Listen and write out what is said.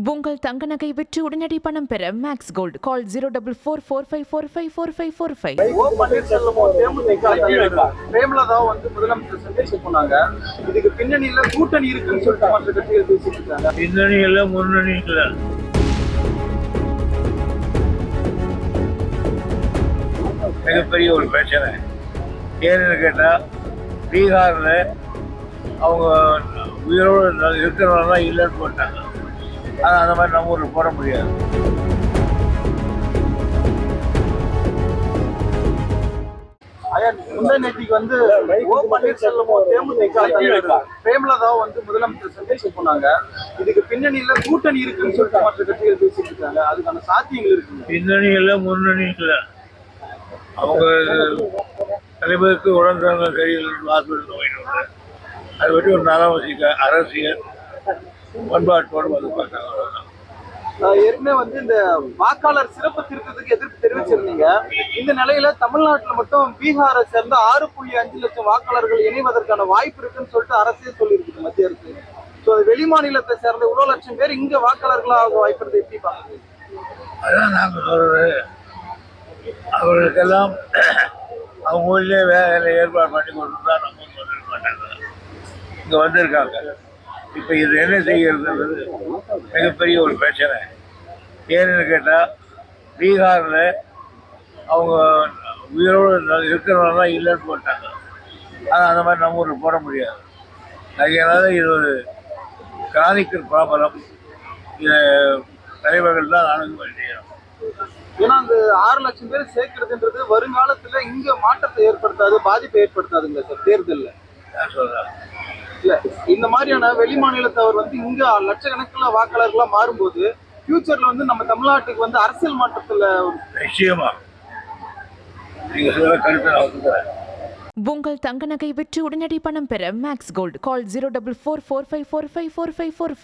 உங்கள் தங்க நகை விற்று உடனடி பணம் பெற மேக்ஸ் கோல்டு கால் 04445454545. பிரேமலதா வந்து முதலமைச்சர் சந்திச்சு போனாங்க. இதுக்கு பின்னணியில கூட்டணி இருக்குன்னு சொல்லிட்டு மற்ற கட்சிகள் பேசிட்டு இருக்காங்க. பின்னணியில முன்னணியில மிகப்பெரிய ஒரு பிரச்சனை. ஏன்னு கேட்டா பீகார்ல அவங்க உயிரோடு இருக்கிறவங்கலாம் இல்லைன்னு போட்டாங்க. ஆனால் அந்த மாதிரி நம்ம ஊரில் போட முடியாது. முந்தநேத்திக்கு வந்து ஓ பன்னீர்செல்வமும் தேமுதிக பிரேமலதா வந்து முதலமைச்சர் சந்திச்சு போனாங்க. இதுக்கு பின்னணியில கூட்டணி இருக்குன்னு சொல்லிட்டு மற்ற கட்சிகள் பேசிட்டு இருக்காங்க. அதுக்கான சாத்தியங்கள் இருக்கு. பின்னணியில முன்னணியில அவங்க தலைவருக்கு உடன்பிறந்த கையில் ஹாஸ்பிட்டல் நோயிட்டு அதை பற்றி ஒரு நலம் அரசியல் பண்பாட்டோடு வந்து பார்த்தாங்க. ஏற்கனவே வந்து இந்த வாக்காளர் சிறப்பு திருத்தத்துக்கு எதிர்ப்பு தெரிவிச்சிருந்தீங்க. இந்த நிலையில தமிழ்நாட்டுல மட்டும் பீகாரை சேர்ந்த 6.5 லட்சம் வாக்காளர்கள் இணைவதற்கான வாய்ப்பு இருக்குன்னு சொல்லிட்டு அரசே சொல்லியிருக்கு மத்திய அரசு. ஸோ வெளி மாநிலத்தை சேர்ந்த இவ்வளவு லட்சம் பேர் இங்க வாக்காளர்களாக வாய்ப்பு எப்படி பார்க்குது? அதான் நாங்கள் சொல்றது, அவர்களுக்கெல்லாம் அவங்க ஊர்லேயே வேலை ஏற்பாடு பண்ணி கொண்டு தான் நம்ம சொல்லிட மாட்டாங்க. இங்கே வந்திருக்காங்க. இப்போ இது என்ன செய்கிறதுன்றது மிகப்பெரிய ஒரு பிரச்சனை. ஏன்னு கேட்டால் பீகாரில் அவங்க உயிரோடு இருக்கிறவங்கலாம் இல்லைன்னு போட்டாங்க. ஆனால் அந்த மாதிரி நம்ம ஊரில் போட முடியாது. அதனால இது ஒரு கிரானிக்கல் ப்ராப்ளம். இதை தலைவர்கள் தான் அணுகுமுறை செய்யணும். ஏன்னா அந்த 6 லட்சம் பேர் சேர்க்கறதுன்றது வருங்காலத்துல இங்க மாற்றத்தை ஏற்படுத்தாது, பாதிப்பை ஏற்படுத்தாதுங்க சார் தேர்தலில். நான் சொல்கிறேன் இல்ல இந்த மாதிரியான வெளி மாநிலத்தவர் வந்து இங்க லட்சக்கணக்கில் வாக்காளர்களா மாறும்போது ஃபியூச்சர்ல வந்து நம்ம தமிழ்நாட்டுக்கு வந்து அரசியல் மாற்றத்துல நிச்சயமா நீங்க சொல்ற கருத்தை நான் ஒத்துக்கிறேன். உங்கள் தங்க நகை விற்று உடனடி பணம் பெற மேக்ஸ் கோல்டு கால் 04445454545.